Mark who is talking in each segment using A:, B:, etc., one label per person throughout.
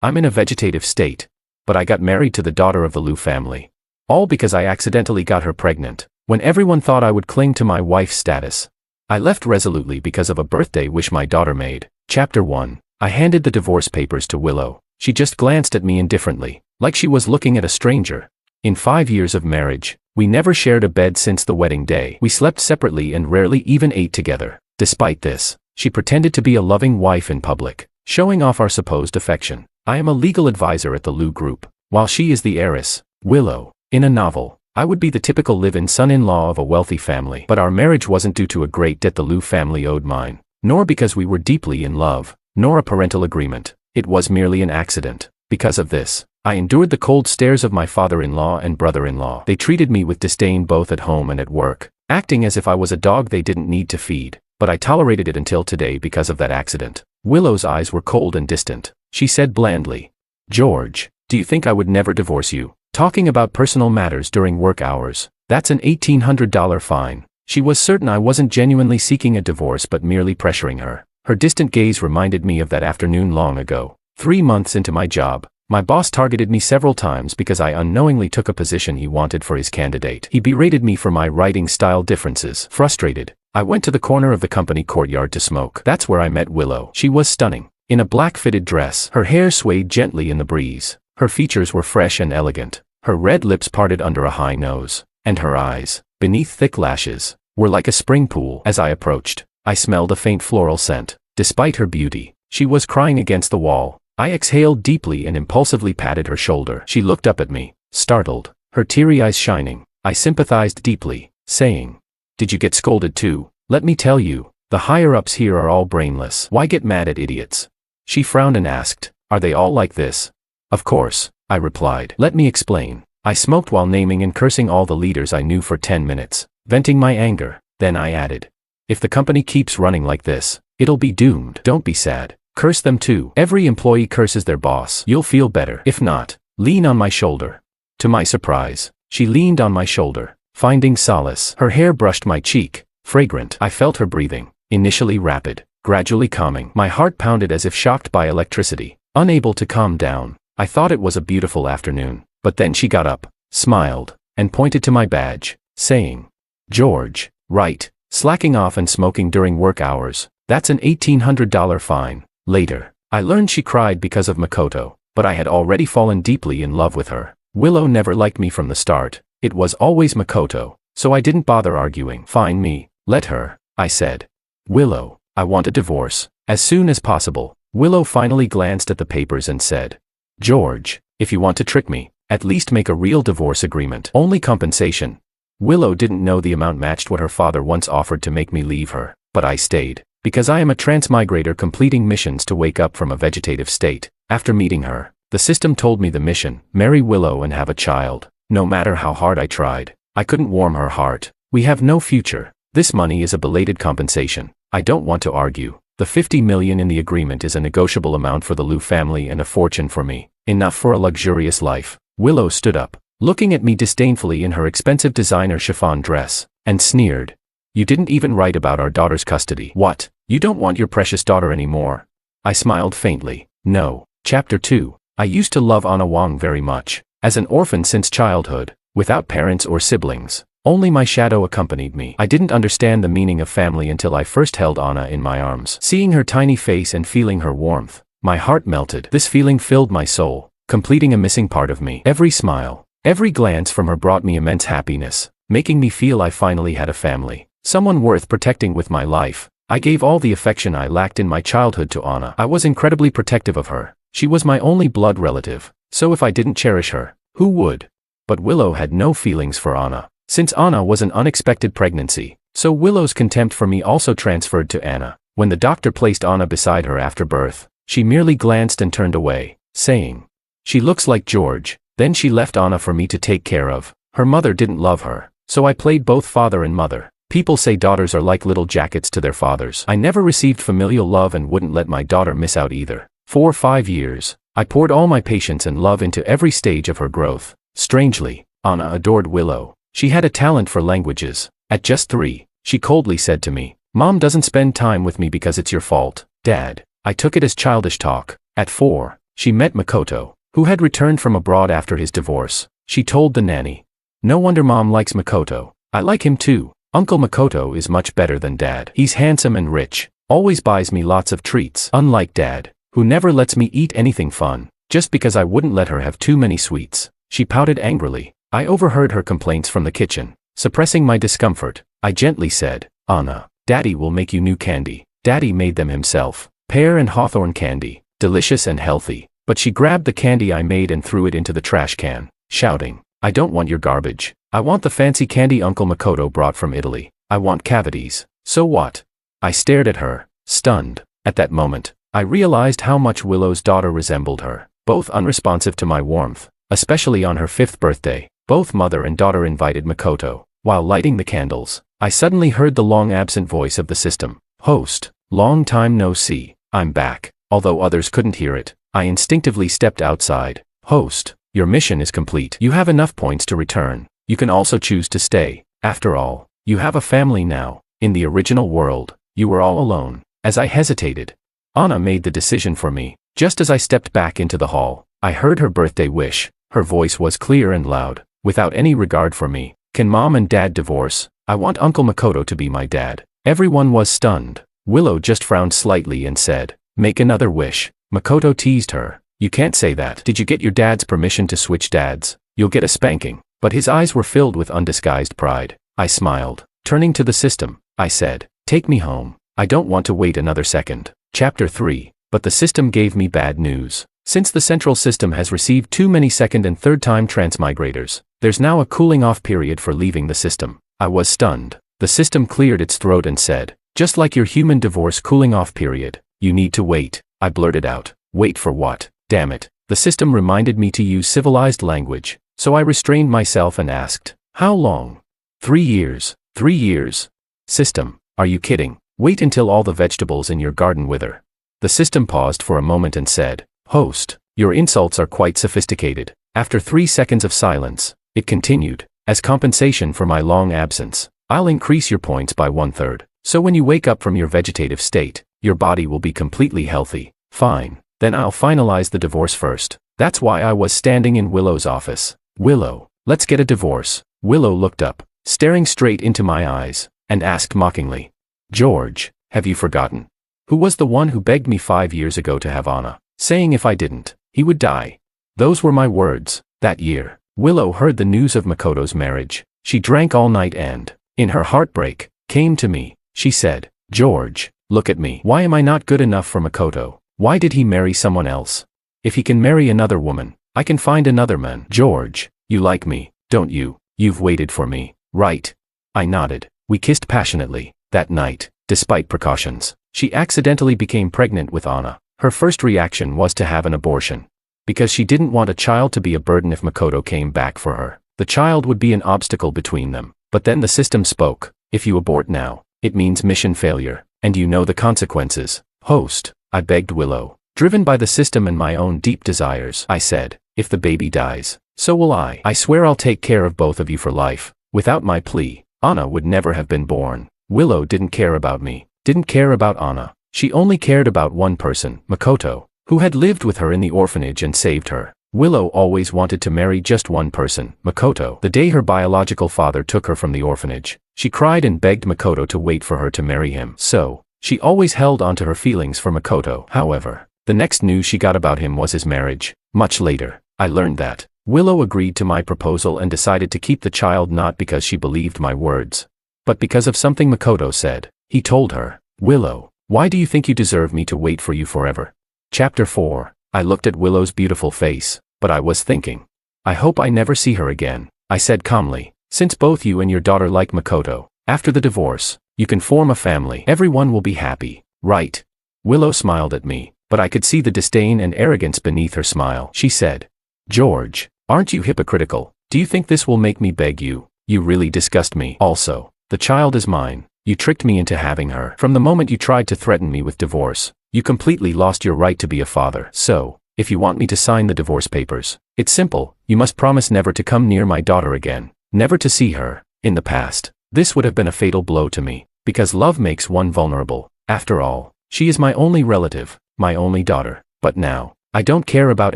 A: I'm in a vegetative state. But I got married to the daughter of the Liu family. All because I accidentally got her pregnant, when everyone thought I would cling to my wife's status. I left resolutely because of a birthday wish my daughter made. Chapter 1. I handed the divorce papers to Willow. She just glanced at me indifferently, like she was looking at a stranger. In 5 years of marriage, we never shared a bed since the wedding day. We slept separately and rarely even ate together. Despite this, she pretended to be a loving wife in public, showing off our supposed affection. I am a legal advisor at the Liu Group, while she is the heiress, Willow. In a novel, I would be the typical live-in son-in-law of a wealthy family. But our marriage wasn't due to a great debt the Liu family owed mine, nor because we were deeply in love, nor a parental agreement. It was merely an accident. Because of this, I endured the cold stares of my father-in-law and brother-in-law. They treated me with disdain both at home and at work, acting as if I was a dog they didn't need to feed. But I tolerated it until today because of that accident. Willow's eyes were cold and distant. She said blandly, "George, do you think I would never divorce you? Talking about personal matters during work hours, that's an $1,800 fine." She was certain I wasn't genuinely seeking a divorce but merely pressuring her. Her distant gaze reminded me of that afternoon long ago. 3 months into my job, my boss targeted me several times because I unknowingly took a position he wanted for his candidate. He berated me for my writing style differences. Frustrated, I went to the corner of the company courtyard to smoke. That's where I met Willow. She was stunning. In a black fitted dress, her hair swayed gently in the breeze. Her features were fresh and elegant. Her red lips parted under a high nose, and her eyes, beneath thick lashes, were like a spring pool. As I approached, I smelled a faint floral scent. Despite her beauty, she was crying against the wall. I exhaled deeply and impulsively patted her shoulder. She looked up at me, startled, her teary eyes shining. I sympathized deeply, saying, "Did you get scolded too? Let me tell you, the higher-ups here are all brainless. Why get mad at idiots?" She frowned and asked, "Are they all like this?" "Of course," I replied. "Let me explain." I smoked while naming and cursing all the leaders I knew for 10 minutes, venting my anger. Then I added, "If the company keeps running like this, it'll be doomed. Don't be sad. Curse them too. Every employee curses their boss. You'll feel better. If not, lean on my shoulder." To my surprise, she leaned on my shoulder, finding solace. Her hair brushed my cheek, fragrant. I felt her breathing, initially rapid, gradually calming. My heart pounded as if shocked by electricity, unable to calm down. I thought it was a beautiful afternoon, but then she got up, smiled, and pointed to my badge, saying, "George, right, slacking off and smoking during work hours, that's an $1,800 fine." Later, I learned she cried because of Makoto, but I had already fallen deeply in love with her. Willow never liked me from the start. It was always Makoto, so I didn't bother arguing. "Fine me, let her," I said. "Willow, I want a divorce, as soon as possible." Willow finally glanced at the papers and said, "George, if you want to trick me, at least make a real divorce agreement. Only compensation." Willow didn't know the amount matched what her father once offered to make me leave her, but I stayed, because I am a transmigrator completing missions to wake up from a vegetative state. After meeting her, the system told me the mission, marry Willow and have a child. No matter how hard I tried, I couldn't warm her heart. We have no future. This money is a belated compensation. I don't want to argue. The $50 million in the agreement is a negotiable amount for the Liu family and a fortune for me. Enough for a luxurious life. Willow stood up, looking at me disdainfully in her expensive designer chiffon dress, and sneered. "You didn't even write about our daughter's custody." "What? You don't want your precious daughter anymore?" I smiled faintly. "No." Chapter 2. I used to love Anna Wang very much. As an orphan since childhood, without parents or siblings, only my shadow accompanied me. I didn't understand the meaning of family until I first held Anna in my arms. Seeing her tiny face and feeling her warmth, my heart melted. This feeling filled my soul, completing a missing part of me. Every smile, every glance from her brought me immense happiness, making me feel I finally had a family, someone worth protecting with my life. I gave all the affection I lacked in my childhood to Anna. I was incredibly protective of her. She was my only blood relative, so if I didn't cherish her, who would? But Willow had no feelings for Anna. Since Anna was an unexpected pregnancy, so Willow's contempt for me also transferred to Anna. When the doctor placed Anna beside her after birth, she merely glanced and turned away, saying, "She looks like George." Then she left Anna for me to take care of. Her mother didn't love her, so I played both father and mother. People say daughters are like little jackets to their fathers. I never received familial love and wouldn't let my daughter miss out either. For 5 years, I poured all my patience and love into every stage of her growth. Strangely, Anna adored Willow. She had a talent for languages. At just 3, she coldly said to me, "Mom doesn't spend time with me because it's your fault, Dad." I took it as childish talk. At 4, She met Makoto, who had returned from abroad after his divorce. She told the nanny. No wonder mom likes Makoto. I like him too. Uncle Makoto is much better than dad. He's handsome and rich, always buys me lots of treats. Unlike dad, who never lets me eat anything fun, just because I wouldn't let her have too many sweets. She pouted angrily. I overheard her complaints from the kitchen. Suppressing my discomfort, I gently said, Anna, Daddy will make you new candy. Daddy made them himself. Pear and hawthorn candy, delicious and healthy. But she grabbed the candy I made and threw it into the trash can, shouting, I don't want your garbage. I want the fancy candy Uncle Makoto brought from Italy. I want cavities. So what? I stared at her, stunned. At that moment, I realized how much Willow's daughter resembled her, both unresponsive to my warmth, especially on her 5th birthday. Both mother and daughter invited Makoto. While lighting the candles, I suddenly heard the long-absent voice of the system. Host, long time no see. I'm back. Although others couldn't hear it, I instinctively stepped outside. Host, your mission is complete. You have enough points to return. You can also choose to stay. After all, you have a family now. In the original world, you were all alone. As I hesitated, Anna made the decision for me. Just as I stepped back into the hall, I heard her birthday wish. Her voice was clear and loud, without any regard for me. Can mom and dad divorce? I want Uncle Makoto to be my dad. Everyone was stunned. Willow just frowned slightly and said, make another wish. Makoto teased her. You can't say that. Did you get your dad's permission to switch dads? You'll get a spanking. But his eyes were filled with undisguised pride. I smiled. Turning to the system, I said, take me home. I don't want to wait another second. Chapter 3. But the system gave me bad news. Since the central system has received too many second and third time transmigrators, there's now a cooling off period for leaving the system. I was stunned. The system cleared its throat and said, just like your human divorce cooling off period, you need to wait. I blurted out. Wait for what? Damn it. The system reminded me to use civilized language, so I restrained myself and asked, how long? 3 years. 3 years. System, are you kidding? Wait until all the vegetables in your garden wither. The system paused for a moment and said, host, your insults are quite sophisticated. After 3 seconds of silence, it continued, as compensation for my long absence, I'll increase your points by 1/3. So when you wake up from your vegetative state, your body will be completely healthy. Fine. Then I'll finalize the divorce first. That's why I was standing in Willow's office. Willow, let's get a divorce. Willow looked up, staring straight into my eyes, and asked mockingly, George, have you forgotten? Who was the one who begged me 5 years ago to have Anna, saying if I didn't, he would die? Those were my words. That year, Willow heard the news of Makoto's marriage. She drank all night and, in her heartbreak, came to me. She said, George, look at me. Why am I not good enough for Makoto? Why did he marry someone else? If he can marry another woman, I can find another man. George, you like me, don't you? You've waited for me, right? I nodded. We kissed passionately. That night, despite precautions, she accidentally became pregnant with Anna. Her first reaction was to have an abortion. Because she didn't want a child to be a burden if Makoto came back for her. The child would be an obstacle between them. But then the system spoke. If you abort now, it means mission failure, and you know the consequences. Host, I begged Willow. Driven by the system and my own deep desires, I said, if the baby dies, so will I. I swear I'll take care of both of you for life. Without my plea, Anna would never have been born. Willow didn't care about me, didn't care about Anna. She only cared about one person, Makoto, who had lived with her in the orphanage and saved her. Willow always wanted to marry just one person, Makoto. The day her biological father took her from the orphanage, she cried and begged Makoto to wait for her to marry him. So, she always held on to her feelings for Makoto. However, the next news she got about him was his marriage. Much later, I learned that Willow agreed to my proposal and decided to keep the child not because she believed my words, but because of something Makoto said. He told her, Willow, why do you think you deserve me to wait for you forever? Chapter 4. I looked at Willow's beautiful face, but I was thinking, I hope I never see her again. I said calmly, since both you and your daughter like Makoto, after the divorce, you can form a family. Everyone will be happy, right? Willow smiled at me, but I could see the disdain and arrogance beneath her smile. She said, George, aren't you hypocritical? Do you think this will make me beg you? You really disgust me. Also, the child is mine. You tricked me into having her. From the moment you tried to threaten me with divorce, you completely lost your right to be a father. So, if you want me to sign the divorce papers, it's simple. You must promise never to come near my daughter again, never to see her. In the past, this would have been a fatal blow to me, because love makes one vulnerable. After all, she is my only relative, my only daughter. But now, I don't care about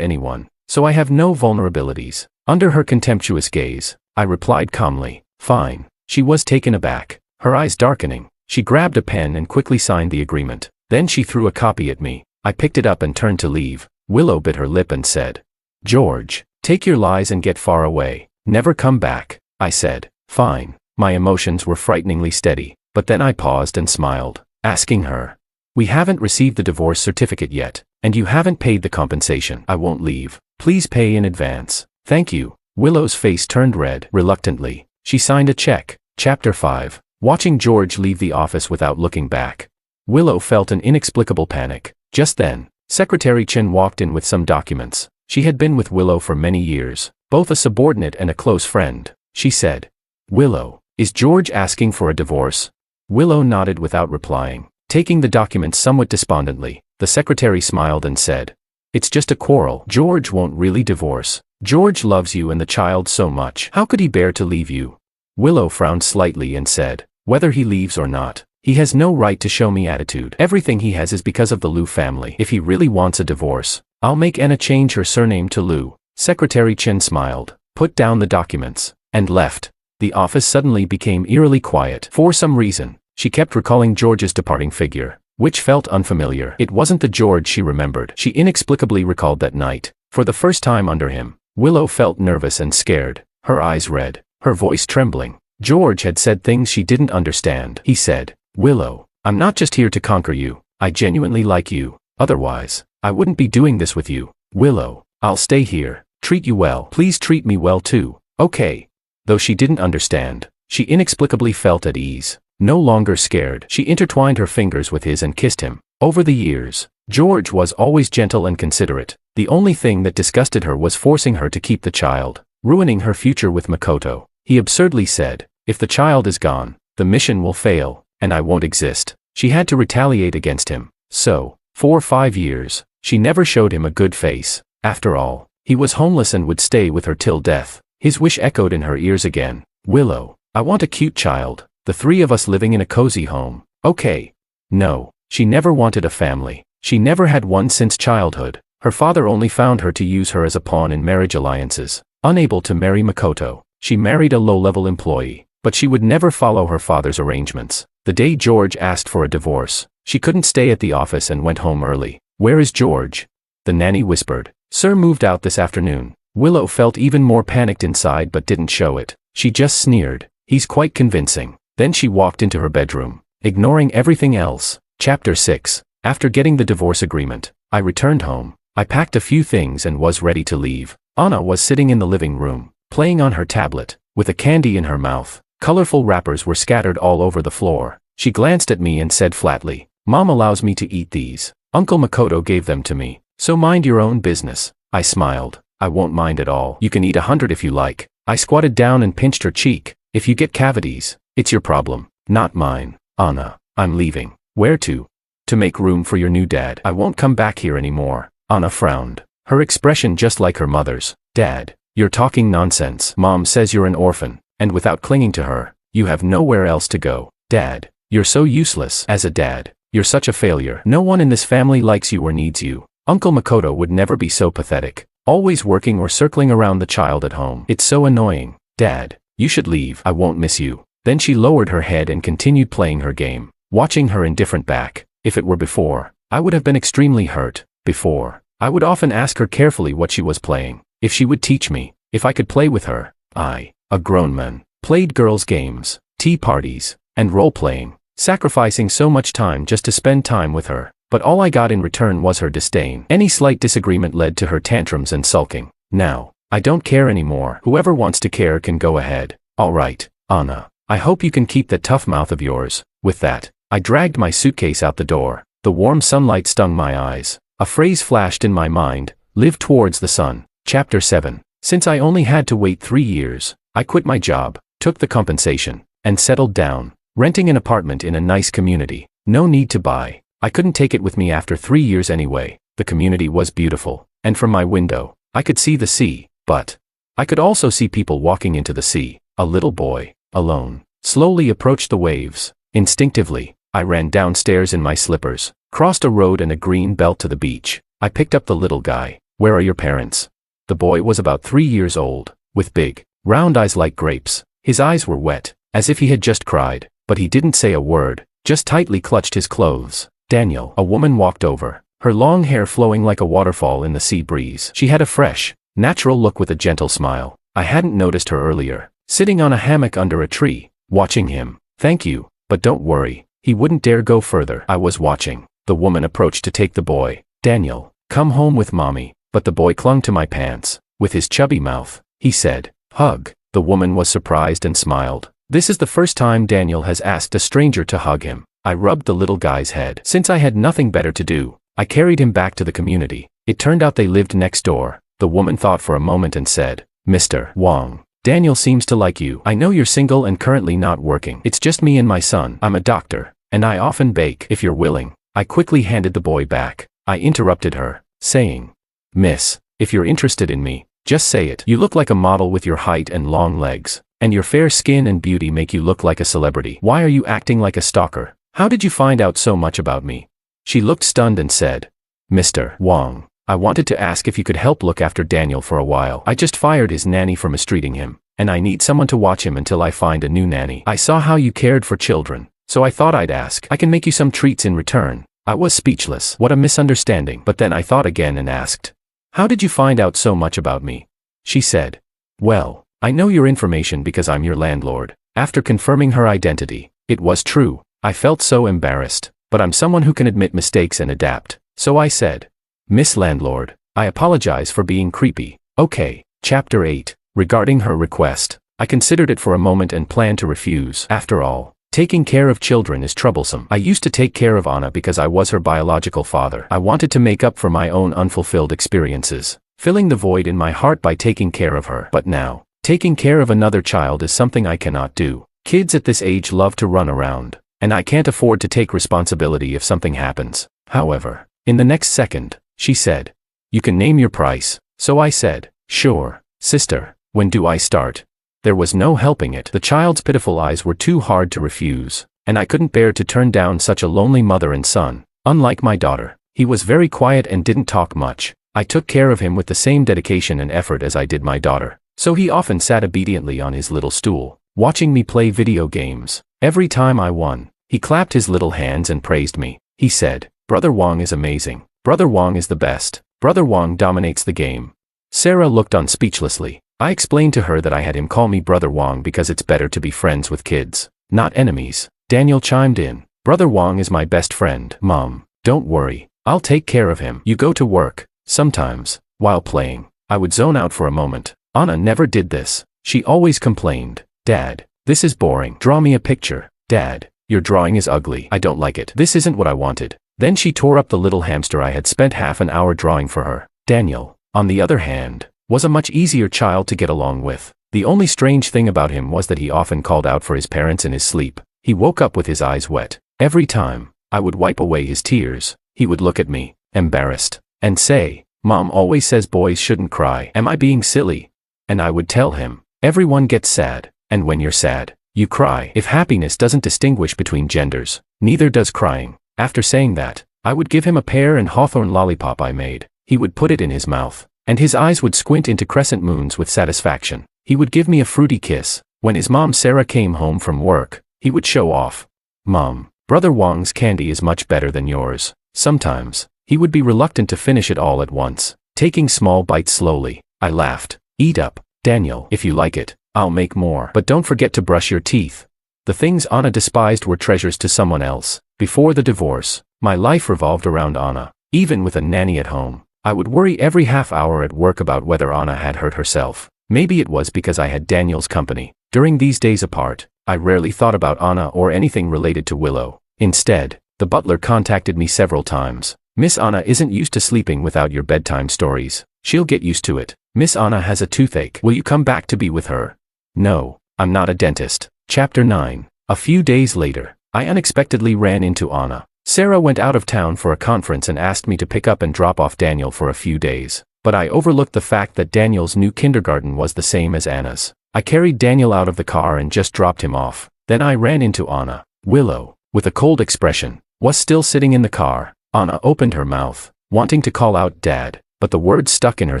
A: anyone, so I have no vulnerabilities. Under her contemptuous gaze, I replied calmly, fine. She was taken aback, her eyes darkening. She grabbed a pen and quickly signed the agreement. Then she threw a copy at me. I picked it up and turned to leave. Willow bit her lip and said, George, take your lies and get far away. Never come back. I said, fine. My emotions were frighteningly steady, but then I paused and smiled, asking her, we haven't received the divorce certificate yet, and you haven't paid the compensation. I won't leave. Please pay in advance. Thank you. Willow's face turned red. Reluctantly, she signed a check. Chapter 5. Watching George leave the office without looking back. Willow felt an inexplicable panic. Just then, Secretary Chen walked in with some documents. She had been with Willow for many years, both a subordinate and a close friend. She said, Willow, is George asking for a divorce? Willow nodded without replying. Taking the documents somewhat despondently, the secretary smiled and said, it's just a quarrel. George won't really divorce. George loves you and the child so much. How could he bear to leave you? Willow frowned slightly and said, whether he leaves or not, he has no right to show me attitude. Everything he has is because of the Liu family. If he really wants a divorce, I'll make Anna change her surname to Liu. Secretary Chen smiled, put down the documents, and left. The office suddenly became eerily quiet. For some reason, she kept recalling George's departing figure, which felt unfamiliar. It wasn't the George she remembered. She inexplicably recalled that night. For the first time under him, Willow felt nervous and scared, her eyes red, her voice trembling. George had said things she didn't understand. He said, Willow, I'm not just here to conquer you. I genuinely like you. Otherwise, I wouldn't be doing this with you. Willow, I'll stay here. Treat you well. Please treat me well too. Okay. Though she didn't understand, she inexplicably felt at ease. No longer scared, she intertwined her fingers with his and kissed him. Over the years, George was always gentle and considerate. The only thing that disgusted her was forcing her to keep the child, ruining her future with Makoto. He absurdly said, if the child is gone, the mission will fail, and I won't exist. She had to retaliate against him. So, for 5 years, she never showed him a good face. After all, he was homeless and would stay with her till death. His wish echoed in her ears again. Willow, I want a cute child. The 3 of us living in a cozy home. Okay. No, she never wanted a family. She never had one since childhood. Her father only found her to use her as a pawn in marriage alliances. Unable to marry Makoto, she married a low-level employee, but she would never follow her father's arrangements. The day George asked for a divorce, she couldn't stay at the office and went home early. Where is George? The nanny whispered. Sir moved out this afternoon. Willow felt even more panicked inside but didn't show it. She just sneered. He's quite convincing. Then she walked into her bedroom, ignoring everything else. Chapter 6. After getting the divorce agreement, I returned home. I packed a few things and was ready to leave. Anna was sitting in the living room, playing on her tablet, with a candy in her mouth. Colorful wrappers were scattered all over the floor. She glanced at me and said flatly, Mom allows me to eat these. Uncle Makoto gave them to me, so mind your own business. I smiled. I won't mind at all. You can eat 100 if you like. I squatted down and pinched her cheek. If you get cavities, it's your problem, not mine. Anna, I'm leaving. Where to? To make room for your new dad. I won't come back here anymore. Anna frowned, her expression just like her mother's. Dad, you're talking nonsense. Mom says you're an orphan, and without clinging to her, you have nowhere else to go. Dad, you're so useless as a dad. You're such a failure. No one in this family likes you or needs you. Uncle Makoto would never be so pathetic, always working or circling around the child at home. It's so annoying. Dad, you should leave. I won't miss you. Then she lowered her head and continued playing her game, watching her indifferent back. If it were before, I would have been extremely hurt. Before, I would often ask her carefully what she was playing, if she would teach me, if I could play with her. I, a grown man, played girls' games, tea parties, and role-playing, sacrificing so much time just to spend time with her. But all I got in return was her disdain. Any slight disagreement led to her tantrums and sulking. Now, I don't care anymore. Whoever wants to care can go ahead. All right, Anna. I hope you can keep that tough mouth of yours. With that, I dragged my suitcase out the door. The warm sunlight stung my eyes. A phrase flashed in my mind, live towards the sun. Chapter 7. Since I only had to wait 3 years, I quit my job, took the compensation, and settled down, renting an apartment in a nice community. No need to buy. I couldn't take it with me after 3 years anyway. The community was beautiful, and from my window, I could see the sea, but I could also see people walking into the sea. A little boy, alone, slowly approached the waves. Instinctively, I ran downstairs in my slippers, crossed a road and a green belt to the beach. I picked up the little guy. Where are your parents? The boy was about 3 years old, with big, round eyes like grapes. His eyes were wet, as if he had just cried, but he didn't say a word, just tightly clutched his clothes. Daniel, a woman walked over, her long hair flowing like a waterfall in the sea breeze. She had a fresh, natural look with a gentle smile. I hadn't noticed her earlier, sitting on a hammock under a tree, watching him. Thank you, but don't worry, he wouldn't dare go further. I was watching. The woman approached to take the boy. Daniel, come home with mommy. But the boy clung to my pants. With his chubby mouth, he said, hug. The woman was surprised and smiled. This is the first time Daniel has asked a stranger to hug him. I rubbed the little guy's head. Since I had nothing better to do, I carried him back to the community. It turned out they lived next door. The woman thought for a moment and said, Mr. Wong, Daniel seems to like you. I know you're single and currently not working. It's just me and my son. I'm a doctor, and I often bake. If you're willing. I quickly handed the boy back. I interrupted her, saying, Miss, if you're interested in me, just say it. You look like a model with your height and long legs, and your fair skin and beauty make you look like a celebrity. Why are you acting like a stalker? How did you find out so much about me? She looked stunned and said, Mr. Wong, I wanted to ask if you could help look after Daniel for a while. I just fired his nanny for mistreating him, and I need someone to watch him until I find a new nanny. I saw how you cared for children, so I thought I'd ask. I can make you some treats in return. I was speechless. What a misunderstanding. But then I thought again and asked, how did you find out so much about me? She said, well, I know your information because I'm your landlord. After confirming her identity, it was true. I felt so embarrassed, but I'm someone who can admit mistakes and adapt. So I said, Miss Landlord, I apologize for being creepy. Okay, Chapter 8. Regarding her request, I considered it for a moment and planned to refuse. After all, taking care of children is troublesome. I used to take care of Anna because I was her biological father. I wanted to make up for my own unfulfilled experiences, filling the void in my heart by taking care of her. But now, taking care of another child is something I cannot do. Kids at this age love to run around, and I can't afford to take responsibility if something happens. However, in the next second, she said, you can name your price. So I said, sure, sister, when do I start? There was no helping it. The child's pitiful eyes were too hard to refuse, and I couldn't bear to turn down such a lonely mother and son. Unlike my daughter, he was very quiet and didn't talk much. I took care of him with the same dedication and effort as I did my daughter, so he often sat obediently on his little stool, watching me play video games. Every time I won, he clapped his little hands and praised me. He said, Brother Wong is amazing. Brother Wong is the best. Brother Wong dominates the game. Sarah looked on speechlessly. I explained to her that I had him call me Brother Wong because it's better to be friends with kids, not enemies. Daniel chimed in. Brother Wong is my best friend. Mom, don't worry. I'll take care of him. You go to work. Sometimes, while playing, I would zone out for a moment. Anna never did this. She always complained. Dad, this is boring. Draw me a picture. Dad, your drawing is ugly. I don't like it. This isn't what I wanted. Then she tore up the little hamster I had spent half an hour drawing for her. Daniel, on the other hand, was a much easier child to get along with. The only strange thing about him was that he often called out for his parents in his sleep. He woke up with his eyes wet. Every time I would wipe away his tears, he would look at me, embarrassed, and say, Mom always says boys shouldn't cry. Am I being silly? And I would tell him, everyone gets sad, and when you're sad, you cry. If happiness doesn't distinguish between genders, neither does crying. After saying that, I would give him a pear and hawthorn lollipop I made. He would put it in his mouth, and his eyes would squint into crescent moons with satisfaction. He would give me a fruity kiss. When his mom Sarah came home from work, he would show off. Mom, Brother Wong's candy is much better than yours. Sometimes, he would be reluctant to finish it all at once, taking small bites slowly. I laughed. Eat up, Daniel. If you like it, I'll make more. But don't forget to brush your teeth. The things Anna despised were treasures to someone else. Before the divorce, my life revolved around Anna. Even with a nanny at home, I would worry every half hour at work about whether Anna had hurt herself. Maybe it was because I had Daniel's company. During these days apart, I rarely thought about Anna or anything related to Willow. Instead, the butler contacted me several times. Miss Anna isn't used to sleeping without your bedtime stories. She'll get used to it. Miss Anna has a toothache. Will you come back to be with her? No, I'm not a dentist. Chapter 9. A few days later, I unexpectedly ran into Anna. Sarah went out of town for a conference and asked me to pick up and drop off Daniel for a few days. But I overlooked the fact that Daniel's new kindergarten was the same as Anna's. I carried Daniel out of the car and just dropped him off. Then I ran into Anna. Willow, with a cold expression, was still sitting in the car. Anna opened her mouth, wanting to call out Dad, but the words stuck in her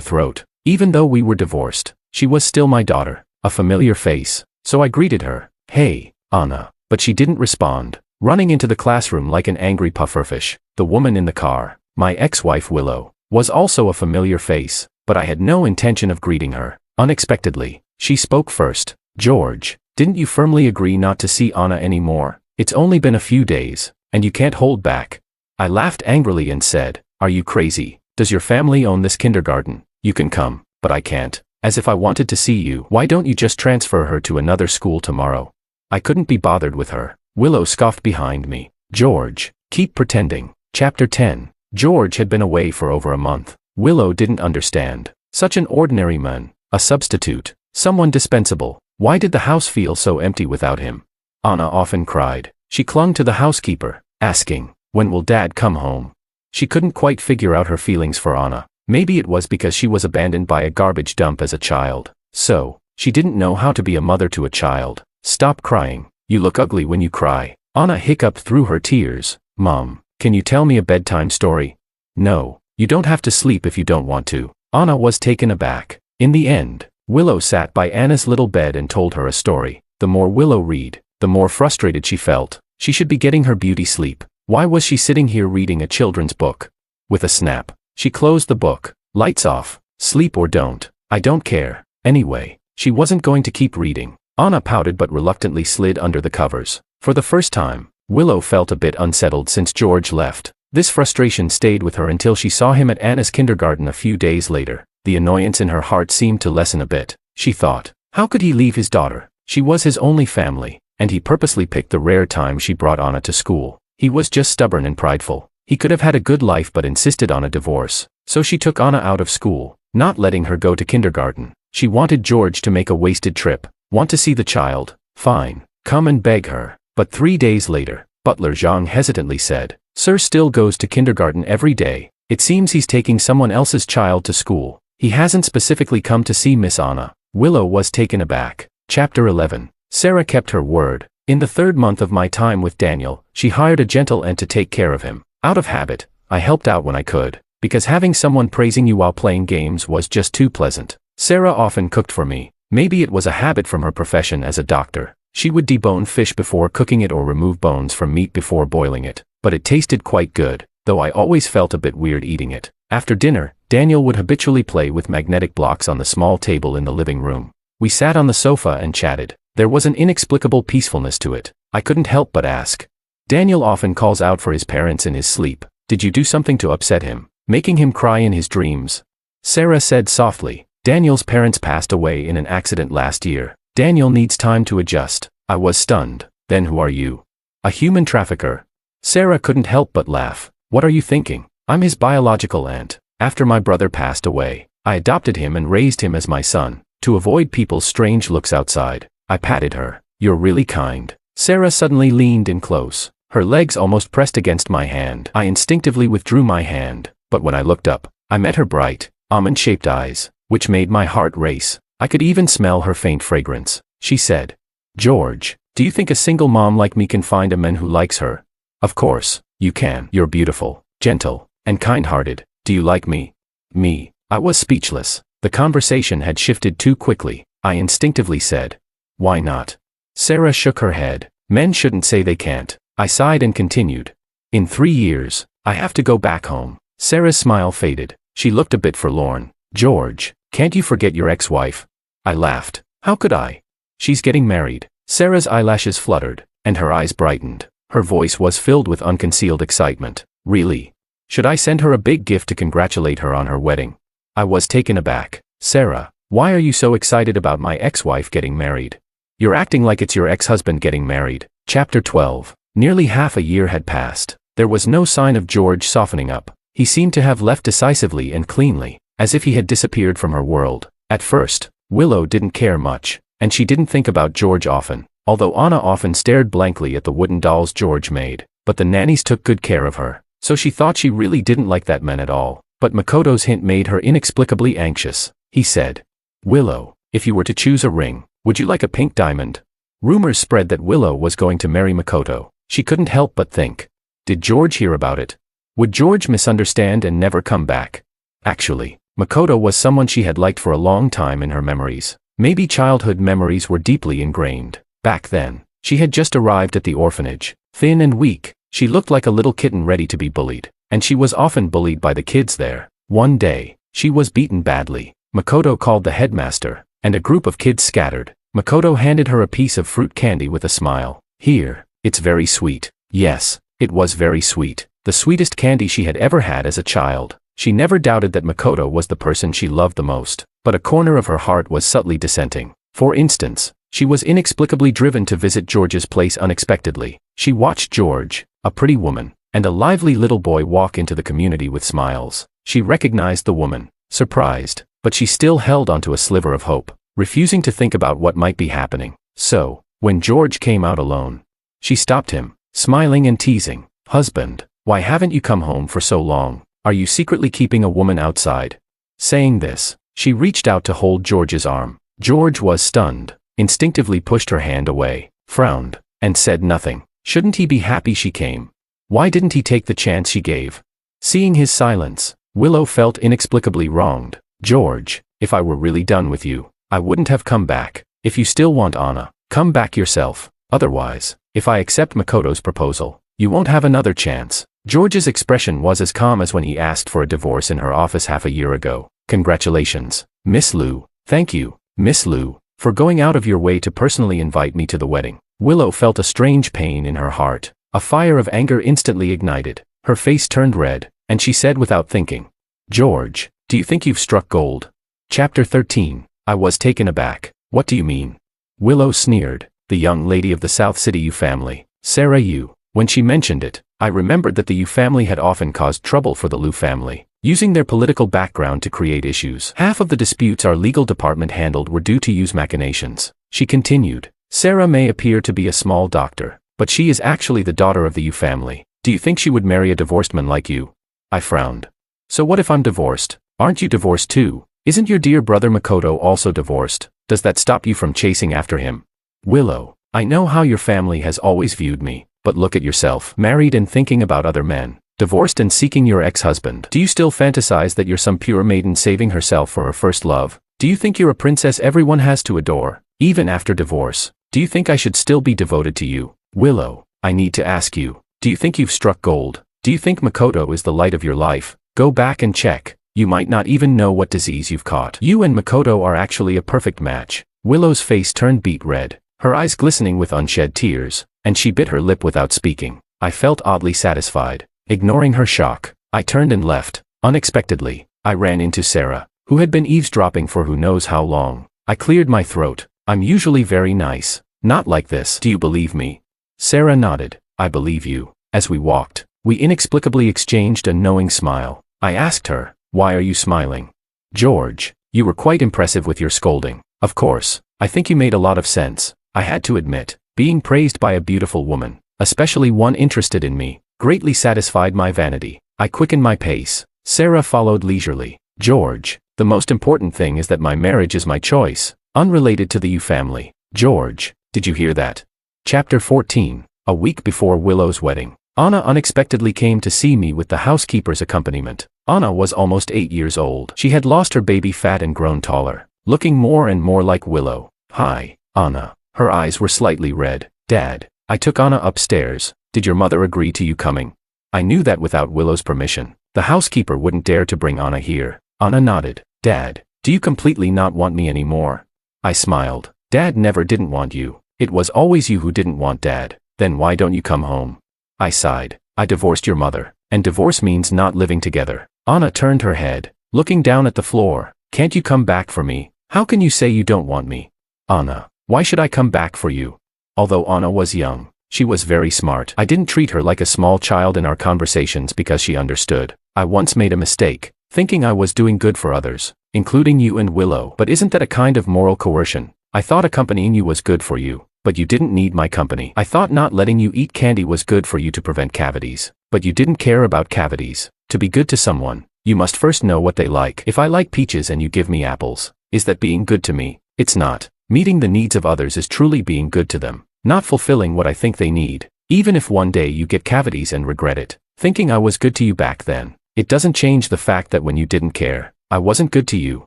A: throat. Even though we were divorced, she was still my daughter, a familiar face, so I greeted her, "Hey, Anna," but she didn't respond, running into the classroom like an angry pufferfish. The woman in the car, my ex-wife Willow, was also a familiar face, but I had no intention of greeting her. Unexpectedly, she spoke first. "George, didn't you firmly agree not to see Anna anymore? It's only been a few days, and you can't hold back." I laughed angrily and said, "Are you crazy? Does your family own this kindergarten? You can come, but I can't. As if I wanted to see you. Why don't you just transfer her to another school tomorrow?" I couldn't be bothered with her. Willow scoffed behind me. "George, keep pretending." Chapter 10. George had been away for over a month. Willow didn't understand. Such an ordinary man, a substitute, someone dispensable. Why did the house feel so empty without him? Anna often cried. She clung to the housekeeper, asking, "When will Dad come home?" She couldn't quite figure out her feelings for Anna. Maybe it was because she was abandoned by a garbage dump as a child. So, she didn't know how to be a mother to a child. "Stop crying. You look ugly when you cry." Anna hiccuped through her tears. "Mom, can you tell me a bedtime story?" "No, you don't have to sleep if you don't want to." Anna was taken aback. In the end, Willow sat by Anna's little bed and told her a story. The more Willow read, the more frustrated she felt. She should be getting her beauty sleep. Why was she sitting here reading a children's book? With a snap, she closed the book. "Lights off. Sleep or don't. I don't care." Anyway, she wasn't going to keep reading. Anna pouted but reluctantly slid under the covers. For the first time, Willow felt a bit unsettled since George left. This frustration stayed with her until she saw him at Anna's kindergarten a few days later. The annoyance in her heart seemed to lessen a bit. She thought, how could he leave his daughter? She was his only family, and he purposely picked the rare time she brought Anna to school. He was just stubborn and prideful. He could have had a good life but insisted on a divorce. So she took Anna out of school, not letting her go to kindergarten. She wanted George to make a wasted trip. Want to see the child? Fine. Come and beg her. But 3 days later, Butler Zhang hesitantly said, "Sir still goes to kindergarten every day. It seems he's taking someone else's child to school. He hasn't specifically come to see Miss Anna." Willow was taken aback. Chapter 11. Sarah kept her word. In the 3rd month of my time with Daniel, she hired a gentle ant to take care of him. Out of habit, I helped out when I could, because having someone praising you while playing games was just too pleasant. Sarah often cooked for me. Maybe it was a habit from her profession as a doctor. She would debone fish before cooking it or remove bones from meat before boiling it, but it tasted quite good, though I always felt a bit weird eating it. After dinner, Daniel would habitually play with magnetic blocks on the small table in the living room. We sat on the sofa and chatted. There was an inexplicable peacefulness to it. I couldn't help but ask. Daniel often calls out for his parents in his sleep. Did you do something to upset him, making him cry in his dreams? Sarah said softly. Daniel's parents passed away in an accident last year. Daniel needs time to adjust. I was stunned. Then who are you? A human trafficker? Sarah couldn't help but laugh. What are you thinking? I'm his biological aunt. After my brother passed away, I adopted him and raised him as my son. To avoid people's strange looks outside, I patted her. You're really kind. Sarah suddenly leaned in close. Her legs almost pressed against my hand. I instinctively withdrew my hand, but when I looked up, I met her bright, almond-shaped eyes, which made my heart race. I could even smell her faint fragrance. She said, "George, do you think a single mom like me can find a man who likes her?" "Of course, you can. You're beautiful, gentle, and kind-hearted. Do you like me?" Me. I was speechless. The conversation had shifted too quickly. I instinctively said, "Why not?" Sarah shook her head. "Men shouldn't say they can't." I sighed and continued. "In 3 years, I have to go back home." Sarah's smile faded. She looked a bit forlorn. "George, can't you forget your ex-wife?" I laughed. "How could I? She's getting married." Sarah's eyelashes fluttered, and her eyes brightened. Her voice was filled with unconcealed excitement. "Really? Should I send her a big gift to congratulate her on her wedding?" I was taken aback. "Sarah, why are you so excited about my ex-wife getting married? You're acting like it's your ex-husband getting married." Chapter 12. Nearly half a year had passed. There was no sign of George softening up. He seemed to have left decisively and cleanly, as if he had disappeared from her world. At first, Willow didn't care much, and she didn't think about George often, although Anna often stared blankly at the wooden dolls George made. But the nannies took good care of her, so she thought she really didn't like that man at all. But Makoto's hint made her inexplicably anxious. He said, "Willow, if you were to choose a ring, would you like a pink diamond?" Rumors spread that Willow was going to marry Makoto. She couldn't help but think, did George hear about it? Would George misunderstand and never come back? Actually, Makoto was someone she had liked for a long time in her memories. Maybe childhood memories were deeply ingrained. Back then, she had just arrived at the orphanage. Thin and weak, she looked like a little kitten ready to be bullied, and she was often bullied by the kids there. One day, she was beaten badly. Makoto called the headmaster, and a group of kids scattered. Makoto handed her a piece of fruit candy with a smile. Here, it's very sweet. Yes, it was very sweet. The sweetest candy she had ever had as a child. She never doubted that Makoto was the person she loved the most, but a corner of her heart was subtly dissenting. For instance, she was inexplicably driven to visit George's place unexpectedly. She watched George, a pretty woman, and a lively little boy walk into the community with smiles. She recognized the woman, surprised, but she still held onto a sliver of hope, refusing to think about what might be happening. So, when George came out alone, she stopped him, smiling and teasing. "Husband, why haven't you come home for so long? Are you secretly keeping a woman outside?" Saying this, she reached out to hold George's arm. George was stunned, instinctively pushed her hand away, frowned, and said nothing. Shouldn't he be happy she came? Why didn't he take the chance she gave? Seeing his silence, Willow felt inexplicably wronged. "George, if I were really done with you, I wouldn't have come back. If you still want Anna, come back yourself. Otherwise, if I accept Makoto's proposal, you won't have another chance." George's expression was as calm as when he asked for a divorce in her office half a year ago. "Congratulations, Miss Liu. Thank you, Miss Liu, for going out of your way to personally invite me to the wedding." Willow felt a strange pain in her heart. A fire of anger instantly ignited. Her face turned red, and she said without thinking, "George, do you think you've struck gold?" Chapter 13. I was taken aback. "What do you mean?" Willow sneered. "The young lady of the South City Yu family, Sarah Yu." When she mentioned it, I remembered that the Yu family had often caused trouble for the Liu family, using their political background to create issues. Half of the disputes our legal department handled were due to Yu's machinations. She continued, "Sarah may appear to be a small doctor, but she is actually the daughter of the Yu family. Do you think she would marry a divorced man like you?" I frowned. "So what if I'm divorced? Aren't you divorced too? Isn't your dear brother Makoto also divorced? Does that stop you from chasing after him?" "Willow, I know how your family has always viewed me, but look at yourself, married and thinking about other men, divorced and seeking your ex-husband. Do you still fantasize that you're some pure maiden saving herself for her first love? Do you think you're a princess everyone has to adore, even after divorce? Do you think I should still be devoted to you?" "Willow, I need to ask you, do you think you've struck gold? Do you think Makoto is the light of your life? Go back and check. You might not even know what disease you've caught. You and Makoto are actually a perfect match." Willow's face turned beet red, her eyes glistening with unshed tears, and she bit her lip without speaking. I felt oddly satisfied. Ignoring her shock, I turned and left. Unexpectedly, I ran into Sarah, who had been eavesdropping for who knows how long. I cleared my throat. "I'm usually very nice. Not like this. Do you believe me?" Sarah nodded. "I believe you." As we walked, we inexplicably exchanged a knowing smile. I asked her, "Why are you smiling?" "George, you were quite impressive with your scolding." "Of course, I think you made a lot of sense." I had to admit, being praised by a beautiful woman, especially one interested in me, greatly satisfied my vanity. I quickened my pace. Sarah followed leisurely. "George, the most important thing is that my marriage is my choice, unrelated to the Yu family." "George, did you hear that?" Chapter 14. A week before Willow's wedding, Anna unexpectedly came to see me with the housekeeper's accompaniment. Anna was almost 8 years old. She had lost her baby fat and grown taller, looking more and more like Willow. "Hi, Anna." Her eyes were slightly red. "Dad." I took Anna upstairs. "Did your mother agree to you coming?" I knew that without Willow's permission, the housekeeper wouldn't dare to bring Anna here. Anna nodded. "Dad, do you completely not want me anymore?" I smiled. "Dad never didn't want you. It was always you who didn't want Dad. Then why don't you come home?" I sighed. "I divorced your mother, and divorce means not living together." Anna turned her head, looking down at the floor. "Can't you come back for me? How can you say you don't want me?" "Anna, why should I come back for you?" Although Anna was young, she was very smart. I didn't treat her like a small child in our conversations because she understood. I once made a mistake, thinking I was doing good for others, including you and Willow. "But isn't that a kind of moral coercion? I thought accompanying you was good for you, but you didn't need my company. I thought not letting you eat candy was good for you to prevent cavities, but you didn't care about cavities. To be good to someone, you must first know what they like. If I like peaches and you give me apples, is that being good to me? It's not. Meeting the needs of others is truly being good to them, not fulfilling what I think they need. Even if one day you get cavities and regret it, thinking I was good to you back then. It doesn't change the fact that when you didn't care, I wasn't good to you.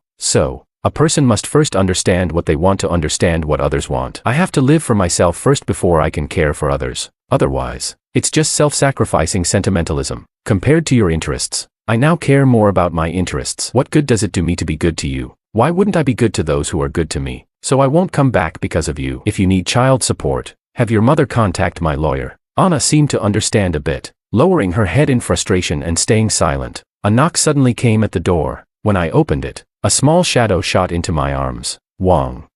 A: So, a person must first understand what they want to understand what others want. I have to live for myself first before I can care for others. Otherwise, it's just self-sacrificing sentimentalism. Compared to your interests, I now care more about my interests. What good does it do me to be good to you? Why wouldn't I be good to those who are good to me? So I won't come back because of you. If you need child support, have your mother contact my lawyer. Anna seemed to understand a bit, lowering her head in frustration and staying silent. A knock suddenly came at the door. When I opened it, a small shadow shot into my arms. Wong,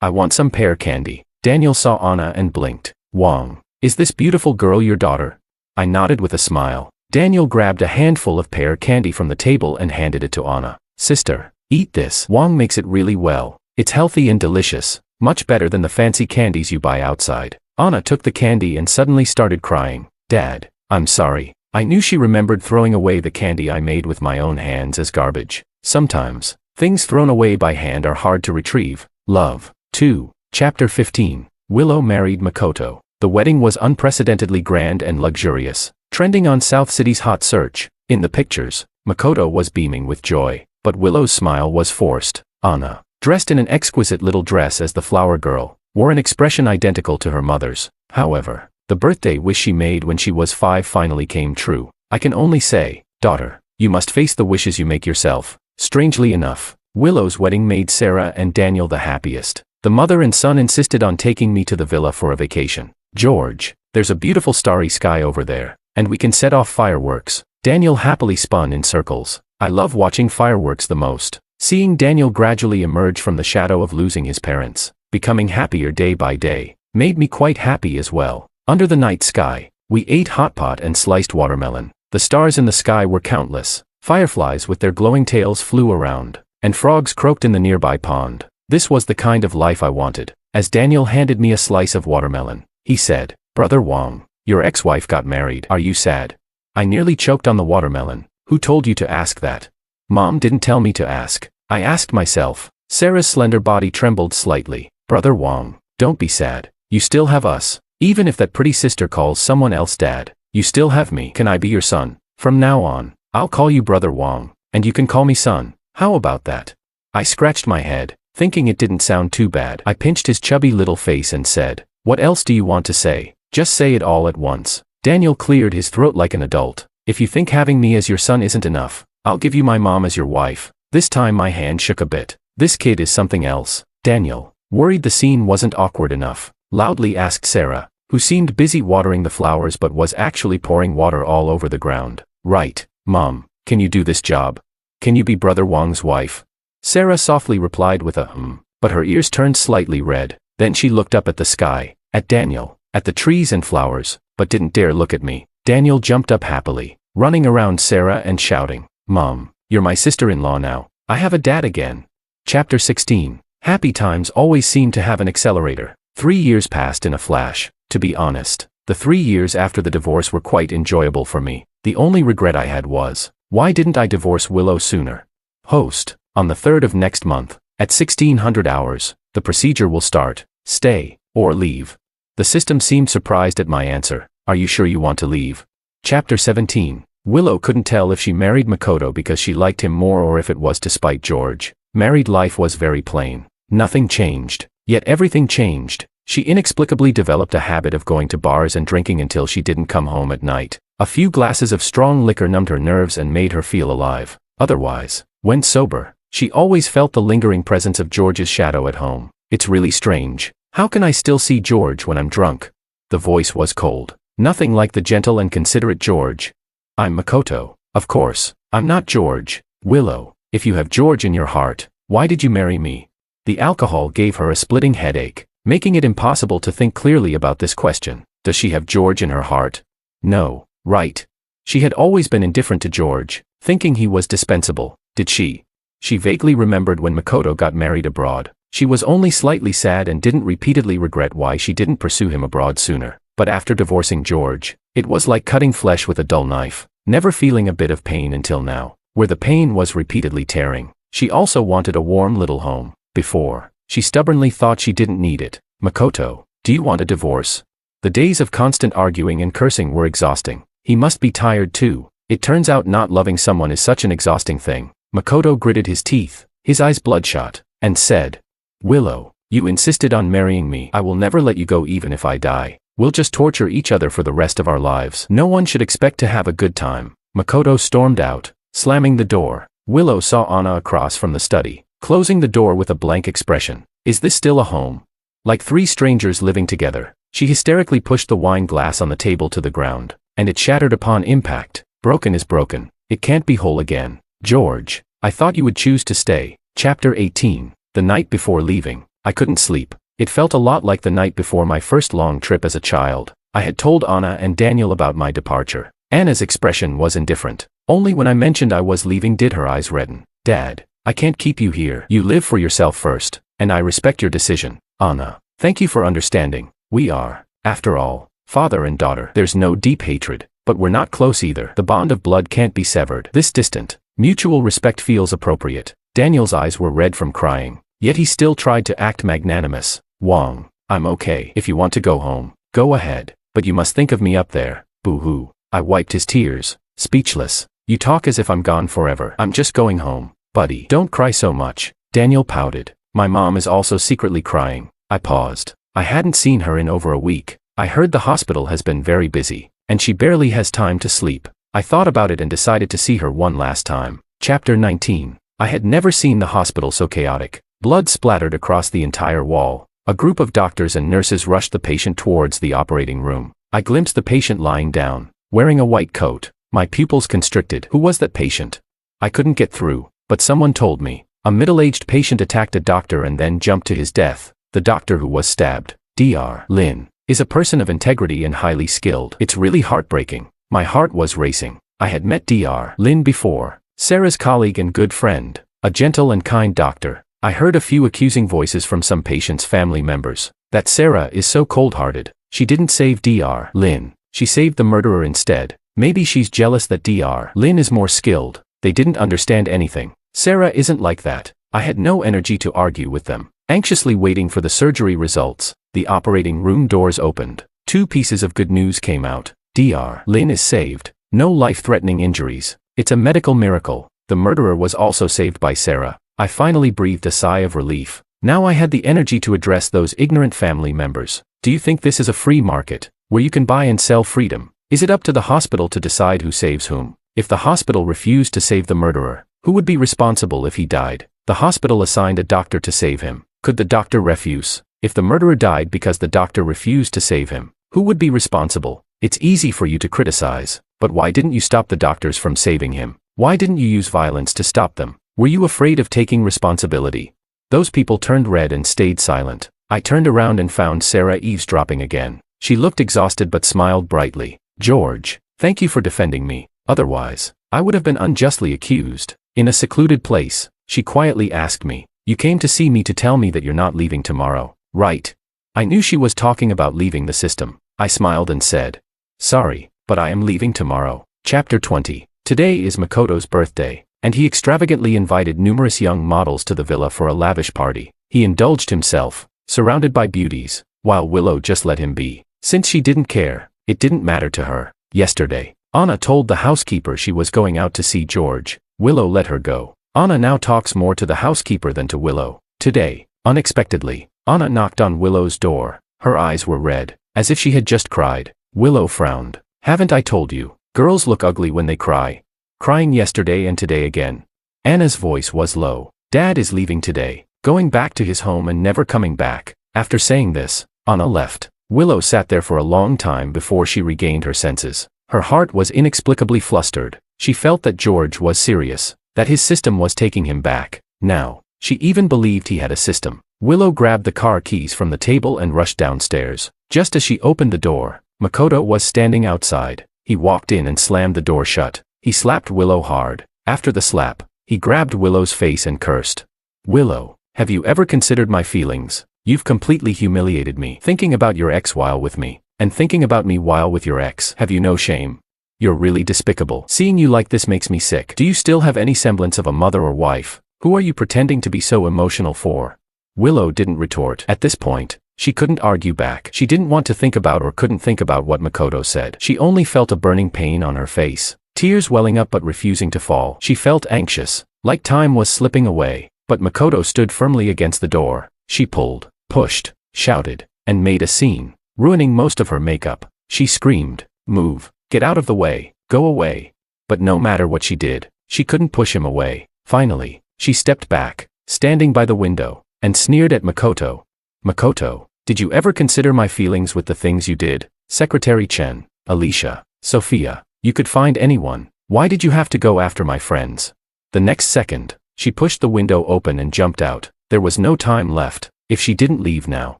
A: I want some pear candy. Daniel saw Anna and blinked. Wong, is this beautiful girl your daughter? I nodded with a smile. Daniel grabbed a handful of pear candy from the table and handed it to Anna. Sister, eat this. Wong makes it really well. It's healthy and delicious, much better than the fancy candies you buy outside. Anna took the candy and suddenly started crying. Dad, I'm sorry. I knew she remembered throwing away the candy I made with my own hands as garbage. Sometimes, things thrown away by hand are hard to retrieve. Love. 2. Chapter 15. Willow married Makoto. The wedding was unprecedentedly grand and luxurious, trending on South City's hot search. In the pictures, Makoto was beaming with joy, but Willow's smile was forced. Anna, dressed in an exquisite little dress as the flower girl, wore an expression identical to her mother's. However, the birthday wish she made when she was 5 finally came true. I can only say, daughter, you must face the wishes you make yourself. Strangely enough, Willow's wedding made Sarah and Daniel the happiest. The mother and son insisted on taking me to the villa for a vacation. George, there's a beautiful starry sky over there, and we can set off fireworks. Daniel happily spun in circles. I love watching fireworks the most. Seeing Daniel gradually emerge from the shadow of losing his parents, becoming happier day by day, made me quite happy as well. Under the night sky, we ate hot pot and sliced watermelon. The stars in the sky were countless. Fireflies with their glowing tails flew around, and frogs croaked in the nearby pond. This was the kind of life I wanted. As Daniel handed me a slice of watermelon, he said, Brother Wong, your ex-wife got married. Are you sad? I nearly choked on the watermelon. Who told you to ask that? Mom didn't tell me to ask. I asked myself. Sarah's slender body trembled slightly. Brother Wong, don't be sad. You still have us. Even if that pretty sister calls someone else dad, you still have me. Can I be your son? From now on, I'll call you Brother Wong, and you can call me son. How about that? I scratched my head, thinking it didn't sound too bad. I pinched his chubby little face and said, what else do you want to say? Just say it all at once. Daniel cleared his throat like an adult. If you think having me as your son isn't enough, I'll give you my mom as your wife. This time my hand shook a bit. This kid is something else. Daniel, worried the scene wasn't awkward enough, loudly asked Sarah, who seemed busy watering the flowers but was actually pouring water all over the ground. Right, Mom, can you do this job? Can you be Brother Wong's wife? Sarah softly replied with a but her ears turned slightly red. Then she looked up at the sky, at Daniel, at the trees and flowers, but didn't dare look at me. Daniel jumped up happily, running around Sarah and shouting, Mom, you're my sister-in-law now. I have a dad again. Chapter 16. Happy times always seem to have an accelerator. 3 years passed in a flash. To be honest, the 3 years after the divorce were quite enjoyable for me. The only regret I had was, why didn't I divorce Willow sooner? Host, on the 3rd of next month, at 1600 hours, the procedure will start. Stay, or leave. The system seemed surprised at my answer. Are you sure you want to leave? Chapter 17. Willow couldn't tell if she married Makoto because she liked him more or if it was to spite George. Married life was very plain. Nothing changed. Yet everything changed. She inexplicably developed a habit of going to bars and drinking until she didn't come home at night. A few glasses of strong liquor numbed her nerves and made her feel alive. Otherwise, when sober, she always felt the lingering presence of George's shadow at home. It's really strange. How can I still see George when I'm drunk? The voice was cold. Nothing like the gentle and considerate George. I'm Makoto. Of course, I'm not George. Willow, if you have George in your heart, why did you marry me? The alcohol gave her a splitting headache, making it impossible to think clearly about this question. Does she have George in her heart? No, right. She had always been indifferent to George, thinking he was dispensable. Did she? She vaguely remembered when Makoto got married abroad. She was only slightly sad and didn't repeatedly regret why she didn't pursue him abroad sooner. But after divorcing George, it was like cutting flesh with a dull knife, never feeling a bit of pain until now, where the pain was repeatedly tearing. She also wanted a warm little home. Before, she stubbornly thought she didn't need it. Makoto, do you want a divorce? The days of constant arguing and cursing were exhausting. He must be tired too. It turns out not loving someone is such an exhausting thing. Makoto gritted his teeth, his eyes bloodshot, and said, "Willow, you insisted on marrying me. I will never let you go even if I die. We'll just torture each other for the rest of our lives. No one should expect to have a good time." Makoto stormed out, slamming the door. Willow saw Anna across from the study, closing the door with a blank expression. Is this still a home? Like three strangers living together. She hysterically pushed the wine glass on the table to the ground, and it shattered upon impact. Broken is broken. It can't be whole again. George, I thought you would choose to stay. Chapter 18. The night before leaving, I couldn't sleep. It felt a lot like the night before my first long trip as a child. I had told Anna and Daniel about my departure. Anna's expression was indifferent. Only when I mentioned I was leaving did her eyes redden. Dad, I can't keep you here. You live for yourself first, and I respect your decision. Anna, thank you for understanding. We are, after all, father and daughter. There's no deep hatred, but we're not close either. The bond of blood can't be severed. This distant, mutual respect feels appropriate. Daniel's eyes were red from crying, yet he still tried to act magnanimous. Wong, I'm okay. If you want to go home, go ahead, but you must think of me up there. Boo-hoo. I wiped his tears, speechless. You talk as if I'm gone forever. I'm just going home. Buddy, don't cry so much. Daniel pouted. My mom is also secretly crying. I paused. I hadn't seen her in over a week. I heard the hospital has been very busy, and she barely has time to sleep. I thought about it and decided to see her one last time. Chapter 19. I had never seen the hospital so chaotic. Blood splattered across the entire wall. A group of doctors and nurses rushed the patient towards the operating room. I glimpsed the patient lying down, wearing a white coat. My pupils constricted. Who was that patient? I couldn't get through, but someone told me. A middle-aged patient attacked a doctor and then jumped to his death. The doctor who was stabbed, Dr. Lin, is a person of integrity and highly skilled. It's really heartbreaking. My heart was racing. I had met Dr. Lin before. Sarah's colleague and good friend. A gentle and kind doctor. I heard a few accusing voices from some patients' family members. That Sarah is so cold-hearted. She didn't save Dr. Lin. She saved the murderer instead. Maybe she's jealous that Dr. Lin is more skilled. They didn't understand anything. Sarah isn't like that. I had no energy to argue with them. Anxiously waiting for the surgery results, the operating room doors opened. Two pieces of good news came out. Dr. Lin is saved. No life-threatening injuries. It's a medical miracle. The murderer was also saved by Sarah. I finally breathed a sigh of relief. Now I had the energy to address those ignorant family members. Do you think this is a free market, where you can buy and sell freedom? Is it up to the hospital to decide who saves whom? If the hospital refused to save the murderer, who would be responsible if he died? The hospital assigned a doctor to save him. Could the doctor refuse? If the murderer died because the doctor refused to save him, who would be responsible? It's easy for you to criticize, but why didn't you stop the doctors from saving him? Why didn't you use violence to stop them? Were you afraid of taking responsibility? Those people turned red and stayed silent. I turned around and found Sarah eavesdropping again. She looked exhausted but smiled brightly. George, thank you for defending me. Otherwise, I would have been unjustly accused. In a secluded place, she quietly asked me, you came to see me to tell me that you're not leaving tomorrow, right? I knew she was talking about leaving the system. I smiled and said, sorry, but I am leaving tomorrow. Chapter 20. Today is Makoto's birthday, and he extravagantly invited numerous young models to the villa for a lavish party. He indulged himself, surrounded by beauties, while Willow just let him be. Since she didn't care, it didn't matter to her. Yesterday, Anna told the housekeeper she was going out to see George. Willow let her go. Anna now talks more to the housekeeper than to Willow. Today, unexpectedly, Anna knocked on Willow's door. Her eyes were red, as if she had just cried. Willow frowned. Haven't I told you? Girls look ugly when they cry. Crying yesterday and today again. Anna's voice was low. Dad is leaving today, going back to his home and never coming back. After saying this, Anna left. Willow sat there for a long time before she regained her senses. Her heart was inexplicably flustered. She felt that George was serious, that his system was taking him back. Now, she even believed he had a system. Willow grabbed the car keys from the table and rushed downstairs. Just as she opened the door, Makoto was standing outside. He walked in and slammed the door shut. He slapped Willow hard. After the slap, he grabbed Willow's face and cursed. Willow, have you ever considered my feelings? You've completely humiliated me. Thinking about your ex while with me, and thinking about me while with your ex. Have you no shame? You're really despicable. Seeing you like this makes me sick. Do you still have any semblance of a mother or wife? Who are you pretending to be so emotional for? Willow didn't retort. At this point, She couldn't argue back. She didn't want to think about or couldn't think about what Makoto said. She only felt a burning pain on her face, tears welling up but refusing to fall. She felt anxious, like time was slipping away, but Makoto stood firmly against the door. She pulled, pushed, shouted, and made a scene, ruining most of her makeup. She screamed, "Move, get out of the way, go away." But no matter what she did, she couldn't push him away. Finally, she stepped back, standing by the window, and sneered at Makoto. "Makoto, did you ever consider my feelings with the things you did? Secretary Chen, Alicia, Sophia, you could find anyone. Why did you have to go after my friends?" The next second, she pushed the window open and jumped out. There was no time left. If she didn't leave now,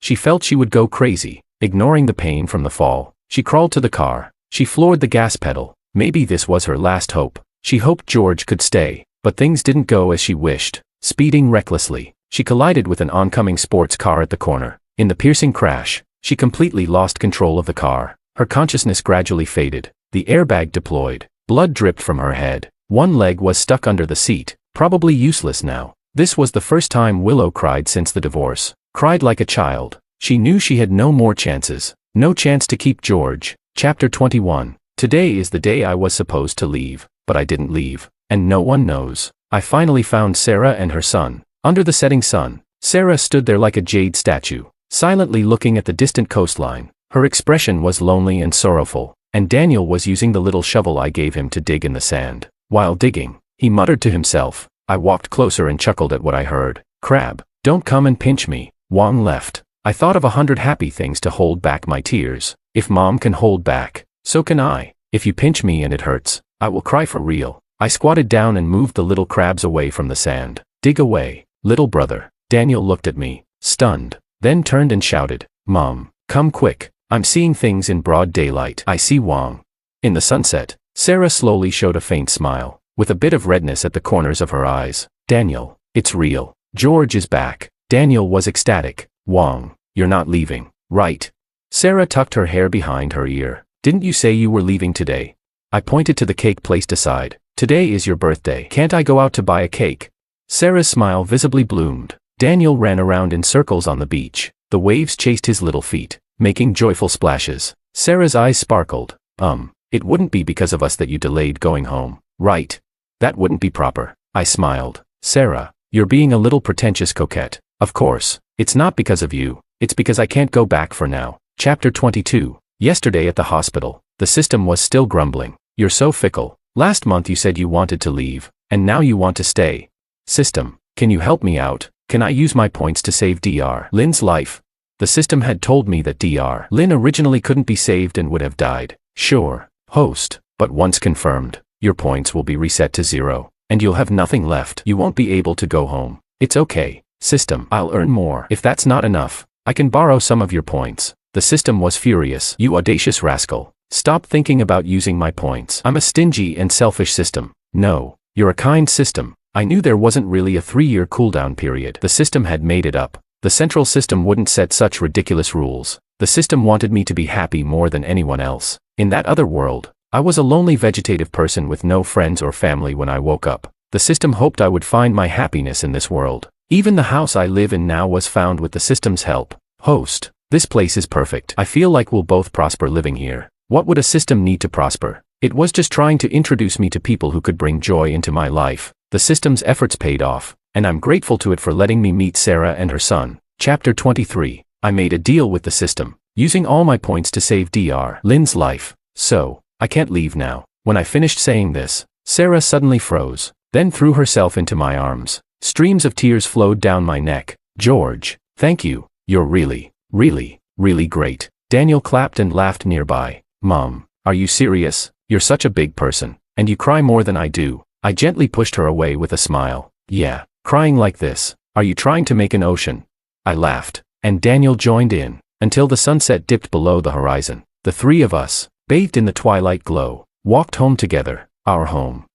A: she felt she would go crazy. Ignoring the pain from the fall, she crawled to the car. She floored the gas pedal. Maybe this was her last hope. She hoped George could stay, but things didn't go as she wished. Speeding recklessly, she collided with an oncoming sports car at the corner. In the piercing crash, she completely lost control of the car. Her consciousness gradually faded. The airbag deployed. Blood dripped from her head. One leg was stuck under the seat, probably useless now. This was the first time Willow cried since the divorce. Cried like a child. She knew she had no more chances. No chance to keep George. Chapter 21. Today is the day I was supposed to leave, but I didn't leave. And no one knows. I finally found Sarah and her son. Under the setting sun, Sarah stood there like a jade statue, silently looking at the distant coastline. Her expression was lonely and sorrowful, and Daniel was using the little shovel I gave him to dig in the sand. While digging, he muttered to himself. I walked closer and chuckled at what I heard. "Crab, don't come and pinch me." Wang left. I thought of 100 happy things to hold back my tears. If Mom can hold back, so can I. If you pinch me and it hurts, I will cry for real. I squatted down and moved the little crabs away from the sand. "Dig away, little brother." Daniel looked at me, stunned, then turned and shouted, "Mom, come quick. I'm seeing things in broad daylight." I see Wang. In the sunset, Sarah slowly showed a faint smile, with a bit of redness at the corners of her eyes. "Daniel, it's real. George is back." Daniel was ecstatic. "Wang, you're not leaving, right?" Sarah tucked her hair behind her ear. "Didn't you say you were leaving today?" I pointed to the cake placed aside. "Today is your birthday. Can't I go out to buy a cake?" Sarah's smile visibly bloomed. Daniel ran around in circles on the beach. The waves chased his little feet, making joyful splashes. Sarah's eyes sparkled. It wouldn't be because of us that you delayed going home, right?" "That wouldn't be proper." I smiled. "Sarah, you're being a little pretentious coquette." "Of course, it's not because of you. It's because I can't go back for now." Chapter 22. Yesterday at the hospital, the system was still grumbling. "You're so fickle. Last month you said you wanted to leave, and now you want to stay. System, can you help me out? Can I use my points to save Dr. Lin's life?" The system had told me that Dr. Lin originally couldn't be saved and would have died. "Sure, host, but once confirmed, your points will be reset to 0, and you'll have nothing left. You won't be able to go home." "It's okay, system. I'll earn more. If that's not enough, I can borrow some of your points." The system was furious. "You audacious rascal. Stop thinking about using my points. I'm a stingy and selfish system." "No, you're a kind system. I knew there wasn't really a 3-year cooldown period. The system had made it up. The central system wouldn't set such ridiculous rules. The system wanted me to be happy more than anyone else. In that other world, I was a lonely vegetative person with no friends or family when I woke up. The system hoped I would find my happiness in this world. Even the house I live in now was found with the system's help. Host, this place is perfect. I feel like we'll both prosper living here. What would a system need to prosper? It was just trying to introduce me to people who could bring joy into my life. The system's efforts paid off, and I'm grateful to it for letting me meet Sarah and her son. Chapter 23. I made a deal with the system, using all my points to save Dr. Lin's life. So, I can't leave now. When I finished saying this, Sarah suddenly froze, then threw herself into my arms. Streams of tears flowed down my neck. "George, thank you. You're really, really, really great." Daniel clapped and laughed nearby. "Mom, are you serious? You're such a big person, and you cry more than I do." I gently pushed her away with a smile. "Yeah, crying like this. Are you trying to make an ocean?" I laughed, and Daniel joined in, until the sunset dipped below the horizon. The three of us, bathed in the twilight glow, walked home together. Our home,